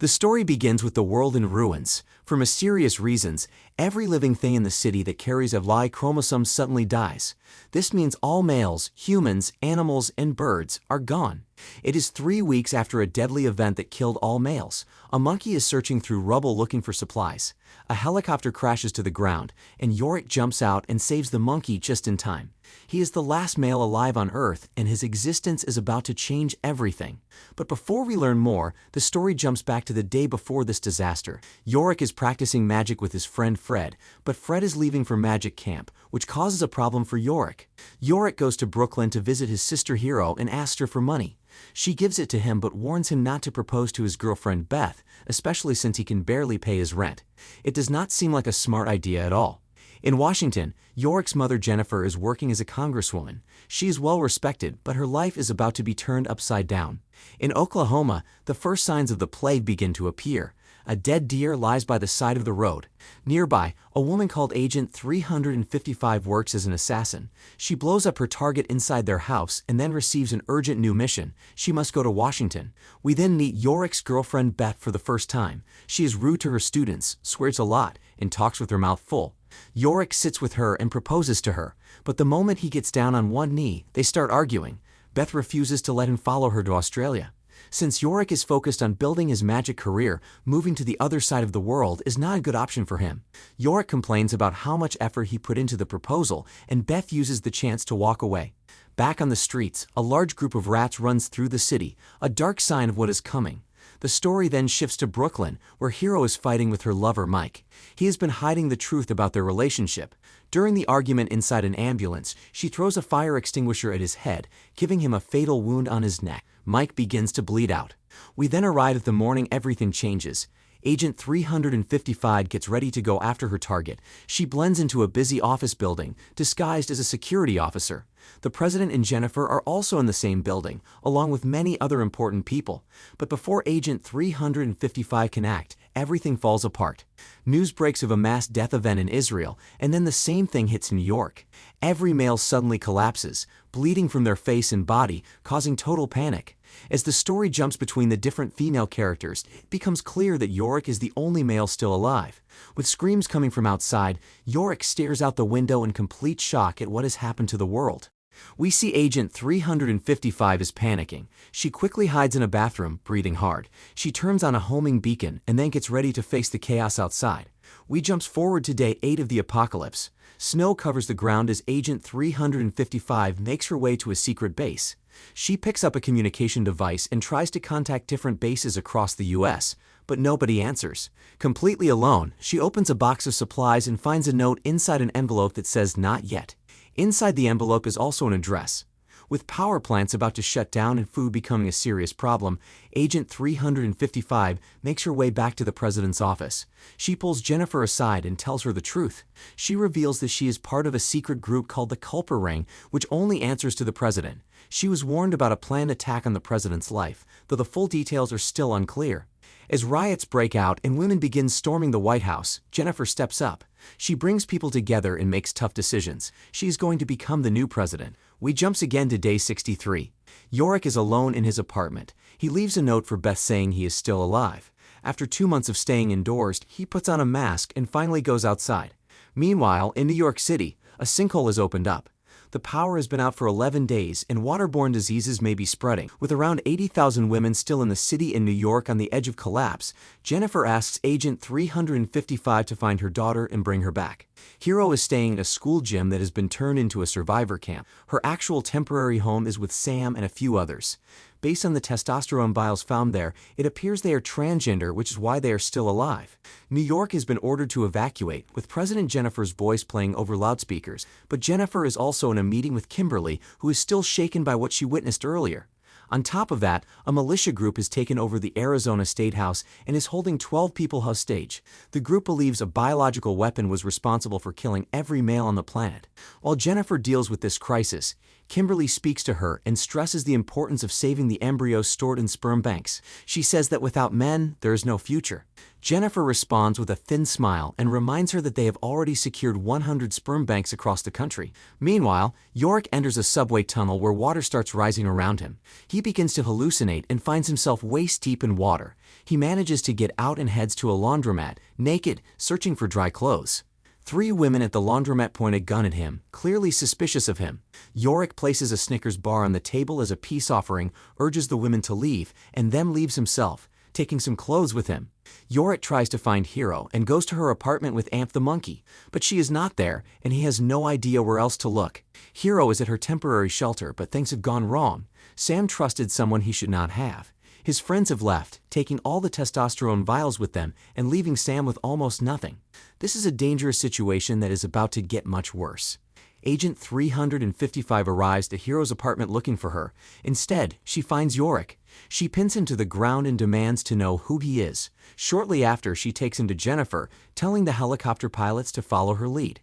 The story begins with the world in ruins. For mysterious reasons, every living thing in the city that carries a Y chromosome suddenly dies. This means all males, humans, animals, and birds are gone. It is 3 weeks after a deadly event that killed all males. A monkey is searching through rubble looking for supplies. A helicopter crashes to the ground, and Yorick jumps out and saves the monkey just in time. He is the last male alive on Earth, and his existence is about to change everything. But before we learn more, the story jumps back to the day before this disaster. Yorick is practicing magic with his friend Fred, but Fred is leaving for magic camp, which causes a problem for Yorick. Yorick goes to Brooklyn to visit his sister Hero and asks her for money. She gives it to him but warns him not to propose to his girlfriend Beth, especially since he can barely pay his rent. It does not seem like a smart idea at all. In Washington, Yorick's mother Jennifer is working as a congresswoman. She is well respected, but her life is about to be turned upside down. In Oklahoma, the first signs of the plague begin to appear. A dead deer lies by the side of the road. Nearby, a woman called Agent 355 works as an assassin. She blows up her target inside their house and then receives an urgent new mission. She must go to Washington. We then meet Yorick's girlfriend Beth for the first time. She is rude to her students, swears a lot, and talks with her mouth full. Yorick sits with her and proposes to her, but the moment he gets down on one knee, they start arguing. Beth refuses to let him follow her to Australia. Since Yorick is focused on building his magic career, moving to the other side of the world is not a good option for him. Yorick complains about how much effort he put into the proposal, and Beth uses the chance to walk away. Back on the streets, a large group of rats runs through the city, a dark sign of what is coming. The story then shifts to Brooklyn, where Hero is fighting with her lover Mike. He has been hiding the truth about their relationship. During the argument inside an ambulance, she throws a fire extinguisher at his head, giving him a fatal wound on his neck. Mike begins to bleed out. We then arrive at the morning everything changes. Agent 355 gets ready to go after her target. She blends into a busy office building, disguised as a security officer. The president and Jennifer are also in the same building, along with many other important people. But before Agent 355 can act, everything falls apart. News breaks of a mass death event in Israel, and then the same thing hits New York. Every male suddenly collapses, bleeding from their face and body, causing total panic. As the story jumps between the different female characters, it becomes clear that Yorick is the only male still alive. With screams coming from outside, Yorick stares out the window in complete shock at what has happened to the world. We see Agent 355 is panicking. She quickly hides in a bathroom, breathing hard. She turns on a homing beacon and then gets ready to face the chaos outside. We jumps forward to day 8 of the apocalypse. Snow covers the ground as Agent 355 makes her way to a secret base. She picks up a communication device and tries to contact different bases across the US, but nobody answers. Completely alone, she opens a box of supplies and finds a note inside an envelope that says "Not yet." Inside the envelope is also an address. With power plants about to shut down and food becoming a serious problem, Agent 355 makes her way back to the president's office. She pulls Jennifer aside and tells her the truth. She reveals that she is part of a secret group called the Culper Ring, which only answers to the president. She was warned about a planned attack on the president's life, though the full details are still unclear. As riots break out and women begin storming the White House, Jennifer steps up. She brings people together and makes tough decisions. She is going to become the new president. We jumps again to day 63. Yorick is alone in his apartment. He leaves a note for Beth saying he is still alive. After 2 months of staying indoors, he puts on a mask and finally goes outside. Meanwhile, in New York City, a sinkhole has opened up. The power has been out for 11 days and waterborne diseases may be spreading. With around 80,000 women still in the city in New York on the edge of collapse, Jennifer asks Agent 355 to find her daughter and bring her back. Hero is staying at a school gym that has been turned into a survivor camp. Her actual temporary home is with Sam and a few others. Based on the testosterone vials found there, it appears they are transgender, which is why they are still alive. New York has been ordered to evacuate, with President Jennifer's voice playing over loudspeakers, but Jennifer is also in a meeting with Kimberly, who is still shaken by what she witnessed earlier. On top of that, a militia group has taken over the Arizona State House and is holding 12 people hostage. The group believes a biological weapon was responsible for killing every male on the planet. While Jennifer deals with this crisis, Kimberly speaks to her and stresses the importance of saving the embryos stored in sperm banks. She says that without men, there is no future. Jennifer responds with a thin smile and reminds her that they have already secured 100 sperm banks across the country. Meanwhile, Yorick enters a subway tunnel where water starts rising around him. He begins to hallucinate and finds himself waist-deep in water. He manages to get out and heads to a laundromat, naked, searching for dry clothes. Three women at the laundromat point a gun at him, clearly suspicious of him. Yorick places a Snickers bar on the table as a peace offering, urges the women to leave, and then leaves himself, taking some clothes with him. Yorick tries to find Hero and goes to her apartment with Amp the monkey, but she is not there and he has no idea where else to look. Hero is at her temporary shelter, but things have gone wrong. Sam trusted someone he should not have. His friends have left, taking all the testosterone vials with them and leaving Sam with almost nothing. This is a dangerous situation that is about to get much worse. Agent 355 arrives at Hero's apartment looking for her. Instead, she finds Yorick. She pins him to the ground and demands to know who he is. Shortly after, she takes him to Jennifer, telling the helicopter pilots to follow her lead.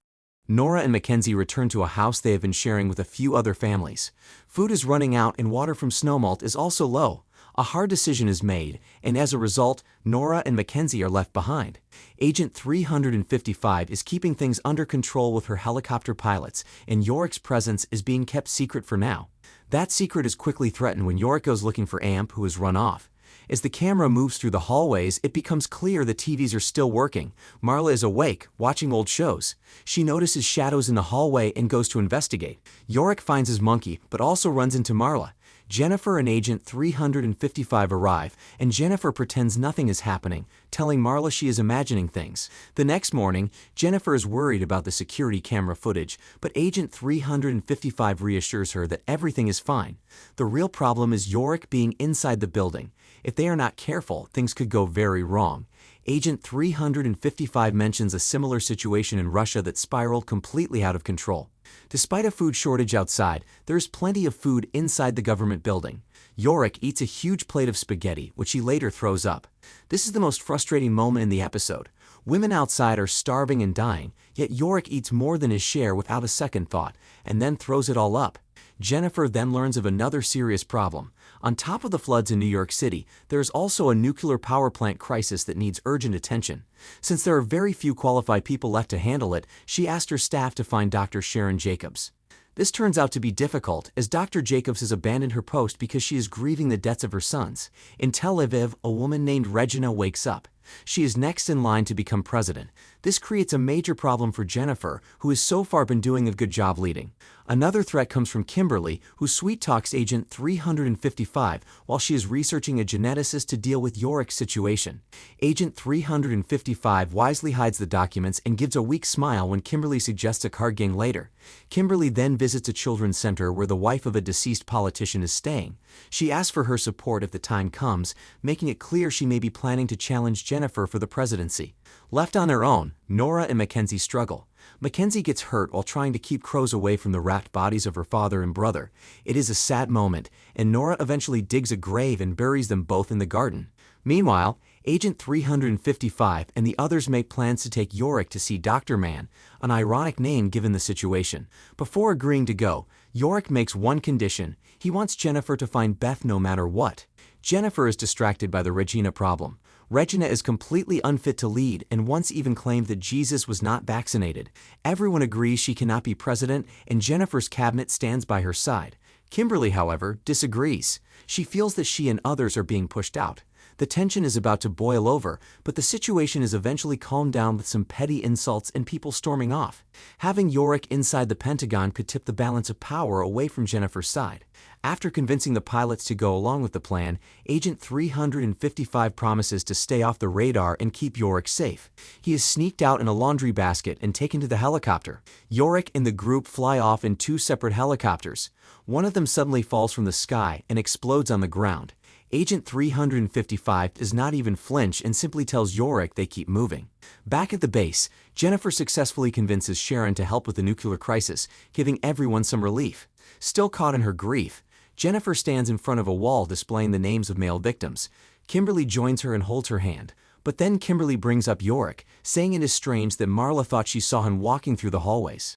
Nora and Mackenzie return to a house they have been sharing with a few other families. Food is running out and water from Snowmalt is also low. A hard decision is made, and as a result, Nora and Mackenzie are left behind. Agent 355 is keeping things under control with her helicopter pilots, and Yorick's presence is being kept secret for now. That secret is quickly threatened when Yorick goes looking for Amp, who has run off. As the camera moves through the hallways, it becomes clear the TVs are still working. Marla is awake, watching old shows. She notices shadows in the hallway and goes to investigate. Yorick finds his monkey, but also runs into Marla. Jennifer and Agent 355 arrive, and Jennifer pretends nothing is happening, telling Marla she is imagining things. The next morning, Jennifer is worried about the security camera footage, but Agent 355 reassures her that everything is fine. The real problem is Yorick being inside the building. If they are not careful, things could go very wrong. Agent 355 mentions a similar situation in Russia that spiraled completely out of control. Despite a food shortage outside, there is plenty of food inside the government building. Yorick eats a huge plate of spaghetti, which he later throws up. This is the most frustrating moment in the episode. Women outside are starving and dying, yet Yorick eats more than his share without a second thought, and then throws it all up. Jennifer then learns of another serious problem. On top of the floods in New York City, there is also a nuclear power plant crisis that needs urgent attention. Since there are very few qualified people left to handle it, she asked her staff to find Dr. Sharon Jacobs. This turns out to be difficult, as Dr. Jacobs has abandoned her post because she is grieving the deaths of her sons. In Tel Aviv, a woman named Regina wakes up. She is next in line to become president. This creates a major problem for Jennifer, who has so far been doing a good job leading. Another threat comes from Kimberly, who sweet-talks Agent 355 while she is researching a geneticist to deal with Yorick's situation. Agent 355 wisely hides the documents and gives a weak smile when Kimberly suggests a card game later. Kimberly then visits a children's center where the wife of a deceased politician is staying. She asks for her support if the time comes, making it clear she may be planning to challenge Jennifer for the presidency. Left on their own, Nora and Mackenzie struggle. Mackenzie gets hurt while trying to keep crows away from the wrapped bodies of her father and brother. It is a sad moment, and Nora eventually digs a grave and buries them both in the garden. Meanwhile, Agent 355 and the others make plans to take Yorick to see Dr. Man, an ironic name given the situation. Before agreeing to go, Yorick makes one condition. He wants Jennifer to find Beth no matter what. Jennifer is distracted by the Regina problem. Regina is completely unfit to lead and once even claimed that Jesus was not vaccinated. Everyone agrees she cannot be president, and Jennifer's cabinet stands by her side. Kimberly, however, disagrees. She feels that she and others are being pushed out. The tension is about to boil over, but the situation is eventually calmed down with some petty insults and people storming off. Having Yorick inside the Pentagon could tip the balance of power away from Jennifer's side. After convincing the pilots to go along with the plan, Agent 355 promises to stay off the radar and keep Yorick safe. He is sneaked out in a laundry basket and taken to the helicopter. Yorick and the group fly off in two separate helicopters. One of them suddenly falls from the sky and explodes on the ground. Agent 355 does not even flinch and simply tells Yorick they keep moving. Back at the base, Jennifer successfully convinces Sharon to help with the nuclear crisis, giving everyone some relief. Still caught in her grief, Jennifer stands in front of a wall displaying the names of male victims. Kimberly joins her and holds her hand. But then Kimberly brings up Yorick, saying it is strange that Marla thought she saw him walking through the hallways.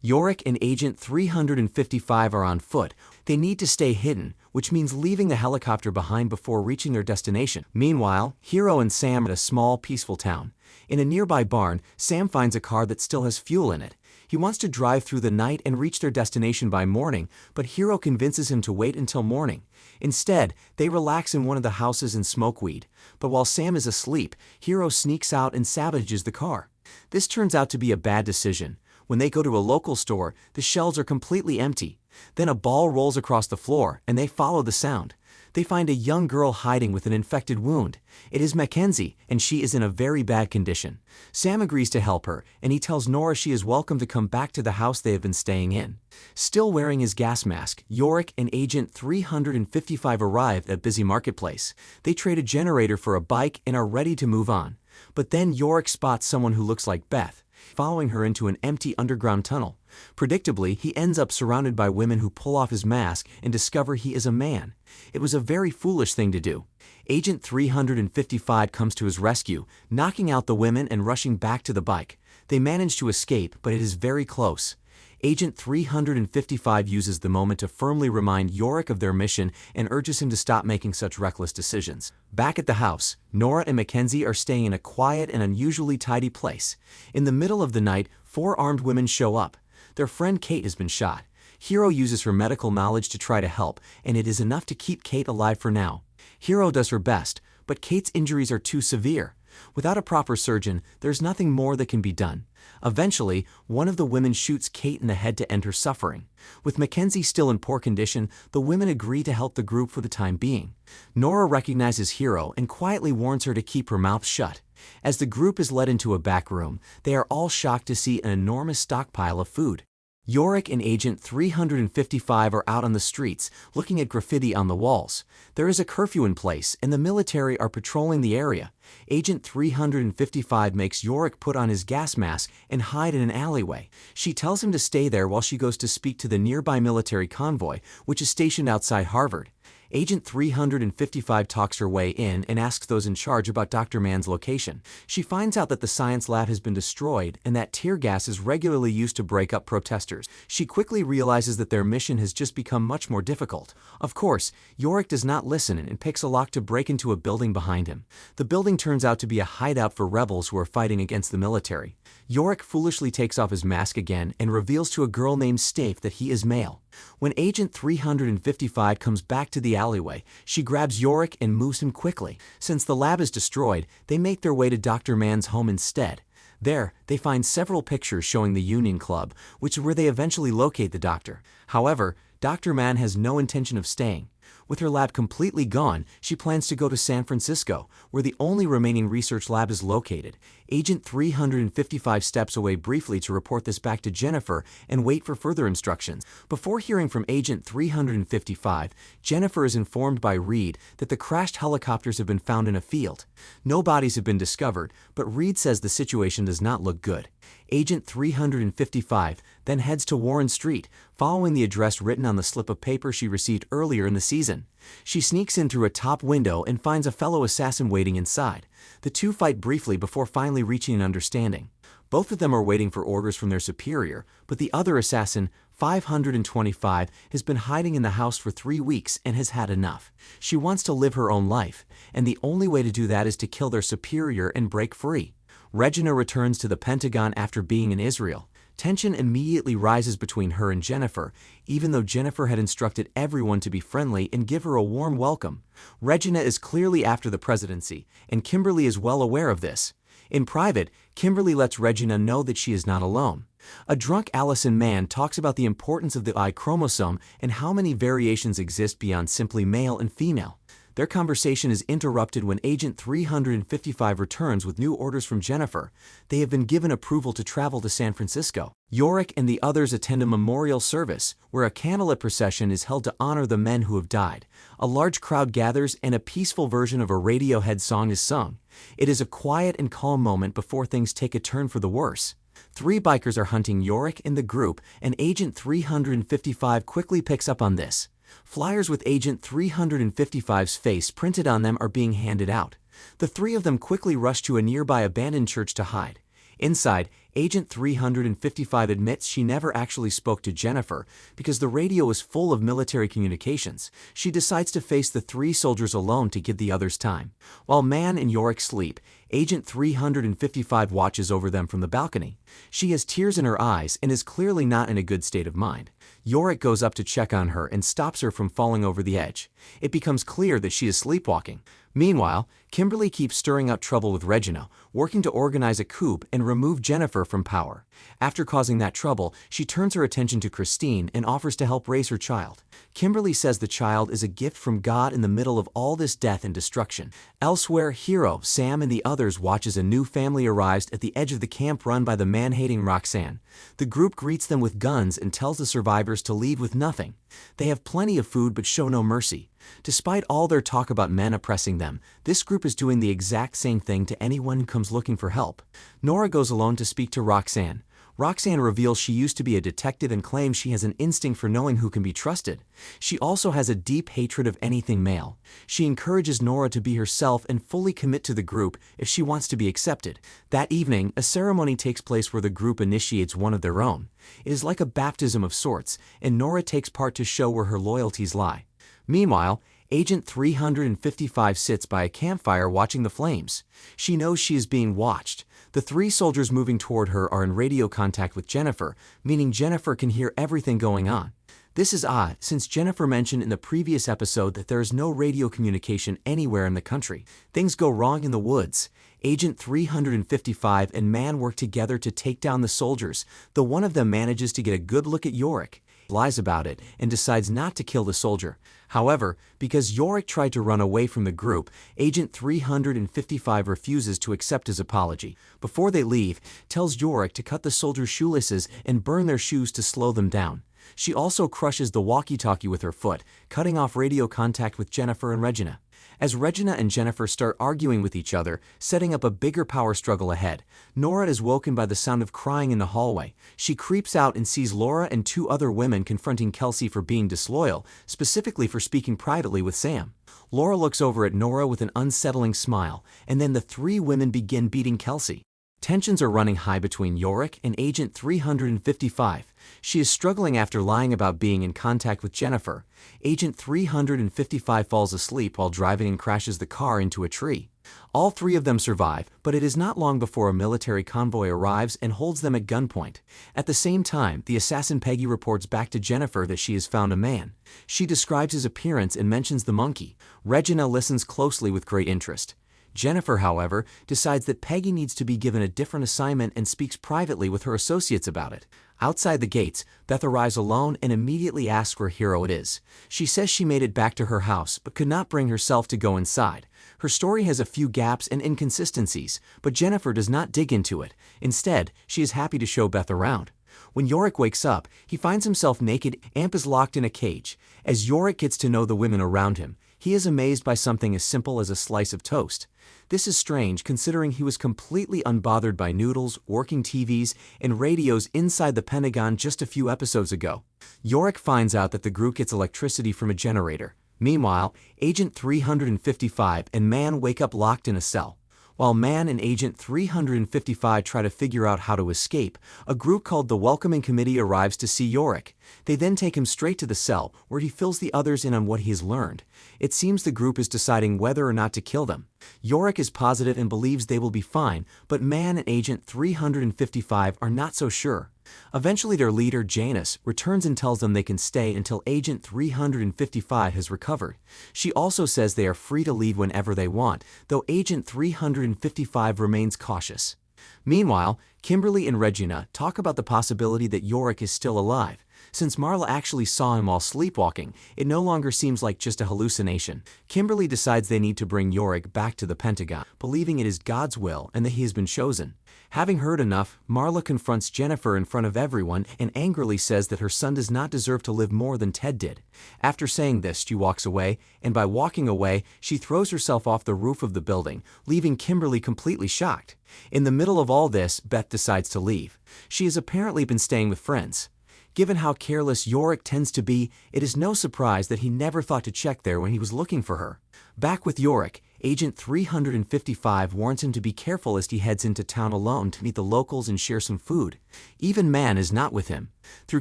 Yorick and Agent 355 are on foot. They need to stay hidden, which means leaving the helicopter behind before reaching their destination. Meanwhile, Hero and Sam are at a small, peaceful town. In a nearby barn, Sam finds a car that still has fuel in it. He wants to drive through the night and reach their destination by morning, but Hiro convinces him to wait until morning. Instead, they relax in one of the houses and smoke weed, but while Sam is asleep, Hiro sneaks out and savages the car. This turns out to be a bad decision. When they go to a local store, the shelves are completely empty. Then a ball rolls across the floor, and they follow the sound. They find a young girl hiding with an infected wound. It is Mackenzie, and she is in a very bad condition. Sam agrees to help her, and he tells Nora she is welcome to come back to the house they have been staying in. Still wearing his gas mask, Yorick and Agent 355 arrive at Busy Marketplace. They trade a generator for a bike and are ready to move on. But then Yorick spots someone who looks like Beth, following her into an empty underground tunnel. Predictably, he ends up surrounded by women who pull off his mask and discover he is a man. It was a very foolish thing to do. Agent 355 comes to his rescue, knocking out the women and rushing back to the bike. They manage to escape, but it is very close. Agent 355 uses the moment to firmly remind Yorick of their mission and urges him to stop making such reckless decisions. Back at the house, Nora and Mackenzie are staying in a quiet and unusually tidy place. In the middle of the night, 4 armed women show up. Their friend Kate has been shot. Hiro uses her medical knowledge to try to help, and it is enough to keep Kate alive for now. Hiro does her best, but Kate's injuries are too severe. Without a proper surgeon, there's nothing more that can be done. Eventually, one of the women shoots Kate in the head to end her suffering. With Mackenzie still in poor condition, the women agree to help the group for the time being. Nora recognizes Hiro and quietly warns her to keep her mouth shut. As the group is led into a back room, they are all shocked to see an enormous stockpile of food. Yorick and Agent 355 are out on the streets, looking at graffiti on the walls. There is a curfew in place, and the military are patrolling the area. Agent 355 makes Yorick put on his gas mask and hide in an alleyway. She tells him to stay there while she goes to speak to the nearby military convoy, which is stationed outside Harvard. Agent 355 talks her way in and asks those in charge about Dr. Mann's location. She finds out that the science lab has been destroyed and that tear gas is regularly used to break up protesters. She quickly realizes that their mission has just become much more difficult. Of course, Yorick does not listen and picks a lock to break into a building behind him. The building turns out to be a hideout for rebels who are fighting against the military. Yorick foolishly takes off his mask again and reveals to a girl named Stafe that he is male. When Agent 355 comes back to the alleyway, she grabs Yorick and moves him quickly. Since the lab is destroyed, they make their way to Dr. Mann's home instead. There, they find several pictures showing the Union Club, which is where they eventually locate the doctor. However, Dr. Mann has no intention of staying. With her lab completely gone, she plans to go to San Francisco, where the only remaining research lab is located. Agent 355 steps away briefly to report this back to Jennifer and wait for further instructions. Before hearing from Agent 355, Jennifer is informed by Reed that the crashed helicopters have been found in a field. No bodies have been discovered, but Reed says the situation does not look good. Agent 355 then heads to Warren Street, following the address written on the slip of paper she received earlier in the season. She sneaks in through a top window and finds a fellow assassin waiting inside. The two fight briefly before finally reaching an understanding. Both of them are waiting for orders from their superior, but the other assassin, 525, has been hiding in the house for 3 weeks and has had enough. She wants to live her own life, and the only way to do that is to kill their superior and break free. Regina returns to the Pentagon after being in Israel. Tension immediately rises between her and Jennifer, even though Jennifer had instructed everyone to be friendly and give her a warm welcome. Regina is clearly after the presidency, and Kimberly is well aware of this. In private, Kimberly lets Regina know that she is not alone. A drunk Allison Mann talks about the importance of the Y chromosome and how many variations exist beyond simply male and female. Their conversation is interrupted when Agent 355 returns with new orders from Jennifer. They have been given approval to travel to San Francisco. Yorick and the others attend a memorial service, where a candlelit procession is held to honor the men who have died. A large crowd gathers and a peaceful version of a Radiohead song is sung. It is a quiet and calm moment before things take a turn for the worse. 3 bikers are hunting Yorick and the group, and Agent 355 quickly picks up on this. Flyers with Agent 355's face printed on them are being handed out. The 3 of them quickly rush to a nearby abandoned church to hide. Inside, Agent 355 admits she never actually spoke to Jennifer because the radio is full of military communications. She decides to face the three soldiers alone to give the others time. While Man and Yorick sleep, Agent 355 watches over them from the balcony. She has tears in her eyes and is clearly not in a good state of mind. Yorick goes up to check on her and stops her from falling over the edge. It becomes clear that she is sleepwalking. Meanwhile, Kimberly keeps stirring up trouble with Regina, working to organize a coup and remove Jennifer from power. After causing that trouble, she turns her attention to Christine and offers to help raise her child. Kimberly says the child is a gift from God in the middle of all this death and destruction. Elsewhere, Hero, Sam, and the others watch as a new family arrives at the edge of the camp run by the man-hating Roxanne. The group greets them with guns and tells the survivors to leave with nothing. They have plenty of food but show no mercy. Despite all their talk about men oppressing them, this group is doing the exact same thing to anyone who comes looking for help. Nora goes alone to speak to Roxanne. Roxanne reveals she used to be a detective and claims she has an instinct for knowing who can be trusted. She also has a deep hatred of anything male. She encourages Nora to be herself and fully commit to the group if she wants to be accepted. That evening, a ceremony takes place where the group initiates one of their own. It is like a baptism of sorts, and Nora takes part to show where her loyalties lie. Meanwhile, Agent 355 sits by a campfire watching the flames. She knows she is being watched. The three soldiers moving toward her are in radio contact with Jennifer, meaning Jennifer can hear everything going on. This is odd, since Jennifer mentioned in the previous episode that there is no radio communication anywhere in the country. Things go wrong in the woods. Agent 355 and Man work together to take down the soldiers, though one of them manages to get a good look at Yorick. Lies about it and decides not to kill the soldier. However, because Yorick tried to run away from the group, Agent 355 refuses to accept his apology. Before they leave, tells Yorick to cut the soldiers' shoelaces and burn their shoes to slow them down. She also crushes the walkie-talkie with her foot, cutting off radio contact with Jennifer and Regina. As Regina and Jennifer start arguing with each other, setting up a bigger power struggle ahead, Nora is woken by the sound of crying in the hallway. She creeps out and sees Laura and two other women confronting Kelsey for being disloyal, specifically for speaking privately with Sam. Laura looks over at Nora with an unsettling smile, and then the three women begin beating Kelsey. Tensions are running high between Yorick and Agent 355. She is struggling after lying about being in contact with Jennifer. Agent 355 falls asleep while driving and crashes the car into a tree. All three of them survive, but it is not long before a military convoy arrives and holds them at gunpoint. At the same time, the assassin Peggy reports back to Jennifer that she has found a man. She describes his appearance and mentions the monkey. Regina listens closely with great interest. Jennifer, however, decides that Peggy needs to be given a different assignment and speaks privately with her associates about it. Outside the gates, Beth arrives alone and immediately asks where Hero it is. She says she made it back to her house but could not bring herself to go inside. Her story has a few gaps and inconsistencies, but Jennifer does not dig into it. Instead, she is happy to show Beth around. When Yorick wakes up, he finds himself naked. Amp is locked in a cage. As Yorick gets to know the women around him, he is amazed by something as simple as a slice of toast. This is strange considering he was completely unbothered by noodles, working TVs, and radios inside the Pentagon just a few episodes ago. Yorick finds out that the group gets electricity from a generator. Meanwhile, Agent 355 and Man wake up locked in a cell. While Man and Agent 355 try to figure out how to escape, a group called the Welcoming Committee arrives to see Yorick. They then take him straight to the cell, where he fills the others in on what he has learned. It seems the group is deciding whether or not to kill them. Yorick is positive and believes they will be fine, but Man and Agent 355 are not so sure. Eventually their leader, Janice, returns and tells them they can stay until Agent 355 has recovered. She also says they are free to leave whenever they want, though Agent 355 remains cautious. Meanwhile, Kimberly and Regina talk about the possibility that Yorick is still alive. Since Marla actually saw him while sleepwalking, it no longer seems like just a hallucination. Kimberly decides they need to bring Yorick back to the Pentagon, believing it is God's will and that he has been chosen. Having heard enough, Marla confronts Jennifer in front of everyone and angrily says that her son does not deserve to live more than Ted did. After saying this, she walks away, and by walking away, she throws herself off the roof of the building, leaving Kimberly completely shocked. In the middle of all this, Beth decides to leave. She has apparently been staying with friends. Given how careless Yorick tends to be, it is no surprise that he never thought to check there when he was looking for her. Back with Yorick, Agent 355 warns him to be careful as he heads into town alone to meet the locals and share some food. Even Man is not with him. Through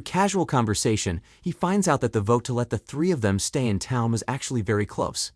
casual conversation, he finds out that the vote to let the three of them stay in town was actually very close.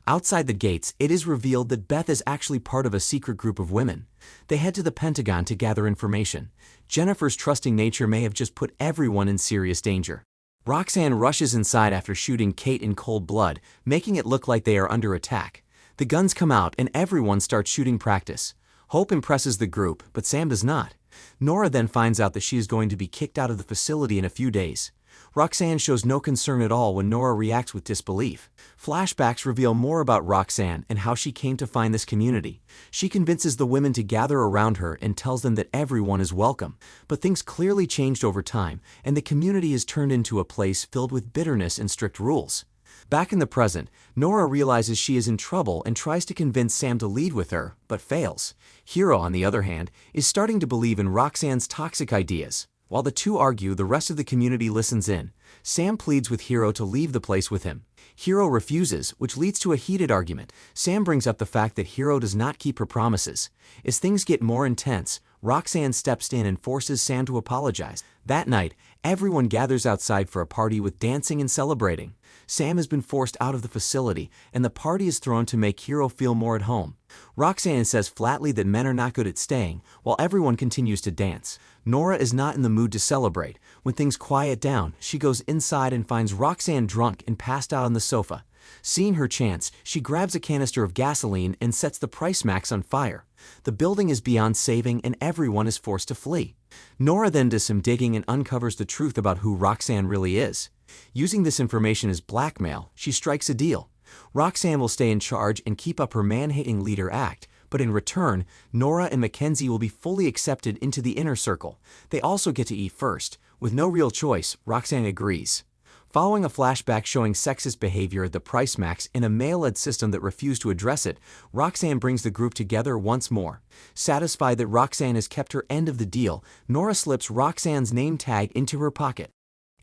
Outside the gates, it is revealed that Beth is actually part of a secret group of women. They head to the Pentagon to gather information. Jennifer's trusting nature may have just put everyone in serious danger. Roxanne rushes inside after shooting Kate in cold blood, making it look like they are under attack. The guns come out and everyone starts shooting practice. Hope impresses the group, but Sam does not. Nora then finds out that she is going to be kicked out of the facility in a few days. Roxanne shows no concern at all when Nora reacts with disbelief. Flashbacks reveal more about Roxanne and how she came to find this community. She convinces the women to gather around her and tells them that everyone is welcome. But things clearly changed over time, and the community is turned into a place filled with bitterness and strict rules. Back in the present, Nora realizes she is in trouble and tries to convince Sam to lead with her, but fails. Hiro, on the other hand, is starting to believe in Roxanne's toxic ideas. While the two argue, the rest of the community listens in. Sam pleads with Hiro to leave the place with him. Hiro refuses, which leads to a heated argument. Sam brings up the fact that Hiro does not keep her promises. As things get more intense, Roxanne steps in and forces Sam to apologize. That night, everyone gathers outside for a party with dancing and celebrating. Sam has been forced out of the facility, and the party is thrown to make Hiro feel more at home. Roxanne says flatly that men are not good at staying, while everyone continues to dance. Nora is not in the mood to celebrate. When things quiet down, she goes inside and finds Roxanne drunk and passed out on the sofa. Seeing her chance, she grabs a canister of gasoline and sets the Price Max on fire. The building is beyond saving and everyone is forced to flee. Nora then does some digging and uncovers the truth about who Roxanne really is. Using this information as blackmail, she strikes a deal. Roxanne will stay in charge and keep up her man-hating leader act, but in return, Nora and Mackenzie will be fully accepted into the inner circle. They also get to eat first. With no real choice, Roxanne agrees. Following a flashback showing sexist behavior at the Price Max in a male-led system that refused to address it, Roxanne brings the group together once more. Satisfied that Roxanne has kept her end of the deal, Nora slips Roxanne's name tag into her pocket.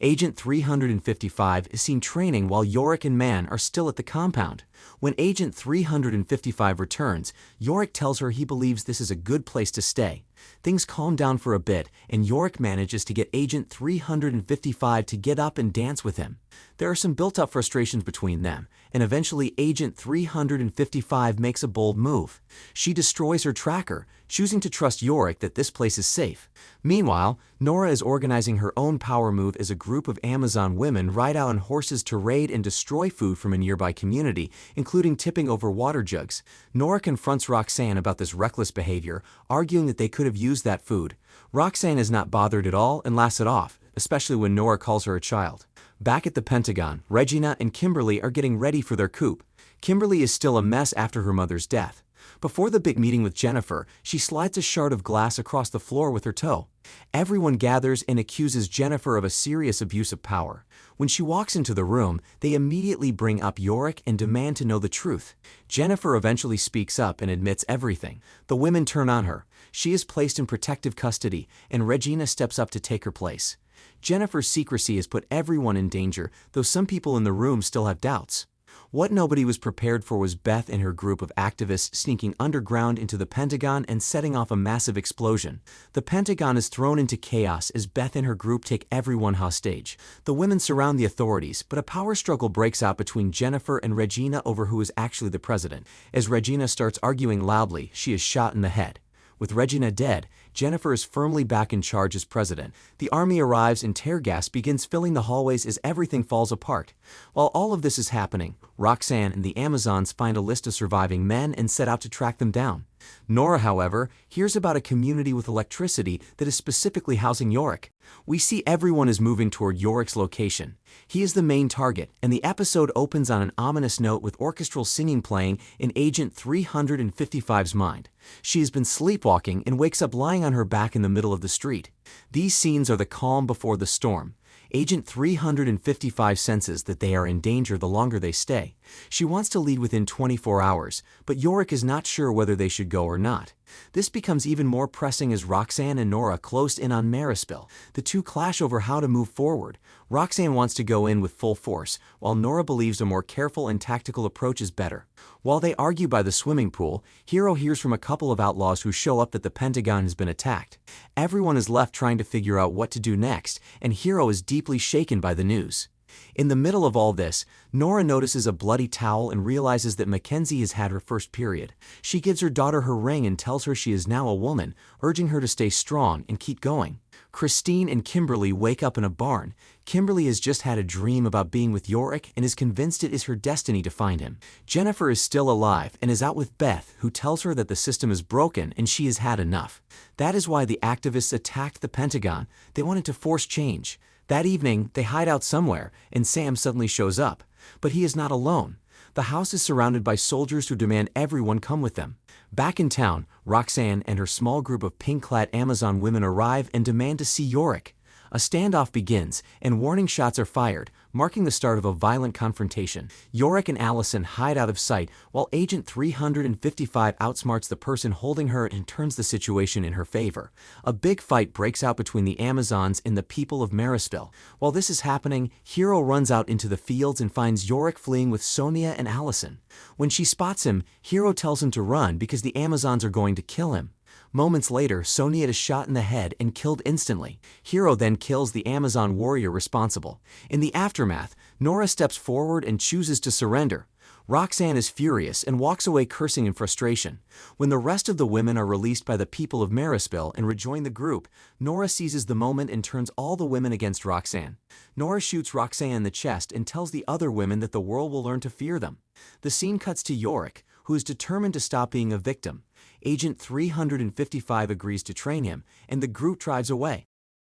Agent 355 is seen training while Yorick and Man are still at the compound. When Agent 355 returns, Yorick tells her he believes this is a good place to stay. Things calm down for a bit, and Yorick manages to get Agent 355 to get up and dance with him. There are some built-up frustrations between them, and eventually Agent 355 makes a bold move. She destroys her tracker, choosing to trust Yorick that this place is safe. Meanwhile, Nora is organizing her own power move as a group of Amazon women ride out on horses to raid and destroy food from a nearby community, including tipping over water jugs. Nora confronts Roxanne about this reckless behavior, arguing that they could have used that food. Roxanne is not bothered at all and laughs it off, especially when Nora calls her a child. Back at the Pentagon, Regina and Kimberly are getting ready for their coup. Kimberly is still a mess after her mother's death. Before the big meeting with Jennifer, she slides a shard of glass across the floor with her toe. Everyone gathers and accuses Jennifer of a serious abuse of power. When she walks into the room, they immediately bring up Yorick and demand to know the truth. Jennifer eventually speaks up and admits everything. The women turn on her. She is placed in protective custody, and Regina steps up to take her place. Jennifer's secrecy has put everyone in danger, though some people in the room still have doubts. What nobody was prepared for was Beth and her group of activists sneaking underground into the Pentagon and setting off a massive explosion. The Pentagon is thrown into chaos as Beth and her group take everyone hostage. The women surround the authorities, but a power struggle breaks out between Jennifer and Regina over who is actually the president. As Regina starts arguing loudly, she is shot in the head. With Regina dead, Jennifer is firmly back in charge as president. The army arrives and tear gas begins filling the hallways as everything falls apart. While all of this is happening, Roxanne and the Amazons find a list of surviving men and set out to track them down. Nora, however, hears about a community with electricity that is specifically housing Yorick. We see everyone is moving toward Yorick's location. He is the main target, and the episode opens on an ominous note with orchestral singing playing in Agent 355's mind. She has been sleepwalking and wakes up lying on her back in the middle of the street. These scenes are the calm before the storm. Agent 355 senses that they are in danger the longer they stay. She wants to leave within 24 hours, but Yorick is not sure whether they should go or not. This becomes even more pressing as Roxanne and Nora close in on Marispil. The two clash over how to move forward. Roxanne wants to go in with full force, while Nora believes a more careful and tactical approach is better. While they argue by the swimming pool, Hiro hears from a couple of outlaws who show up that the Pentagon has been attacked. Everyone is left trying to figure out what to do next, and Hiro is deeply shaken by the news. In the middle of all this, Nora notices a bloody towel and realizes that Mackenzie has had her first period. She gives her daughter her ring and tells her she is now a woman, urging her to stay strong and keep going. Christine and Kimberly wake up in a barn. Kimberly has just had a dream about being with Yorick and is convinced it is her destiny to find him. Jennifer is still alive and is out with Beth, who tells her that the system is broken and she has had enough. That is why the activists attacked the Pentagon. They wanted to force change. That evening, they hide out somewhere, and Sam suddenly shows up. But he is not alone. The house is surrounded by soldiers who demand everyone come with them. Back in town, Roxanne and her small group of pink-clad Amazon women arrive and demand to see Yorick. A standoff begins, and warning shots are fired, marking the start of a violent confrontation. Yorick and Allison hide out of sight, while Agent 355 outsmarts the person holding her and turns the situation in her favor. A big fight breaks out between the Amazons and the people of Marispil. While this is happening, Hiro runs out into the fields and finds Yorick fleeing with Sonia and Allison. When she spots him, Hiro tells him to run because the Amazons are going to kill him. Moments later, Sonia is shot in the head and killed instantly. Hiro then kills the Amazon warrior responsible. In the aftermath, Nora steps forward and chooses to surrender. Roxanne is furious and walks away cursing in frustration. When the rest of the women are released by the people of Marispil and rejoin the group, Nora seizes the moment and turns all the women against Roxanne. Nora shoots Roxanne in the chest and tells the other women that the world will learn to fear them. The scene cuts to Yorick, who is determined to stop being a victim. Agent 355 agrees to train him, and the group drives away.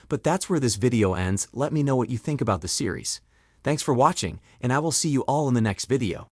But that's where this video ends. Let me know what you think about the series. Thanks for watching, and I will see you all in the next video.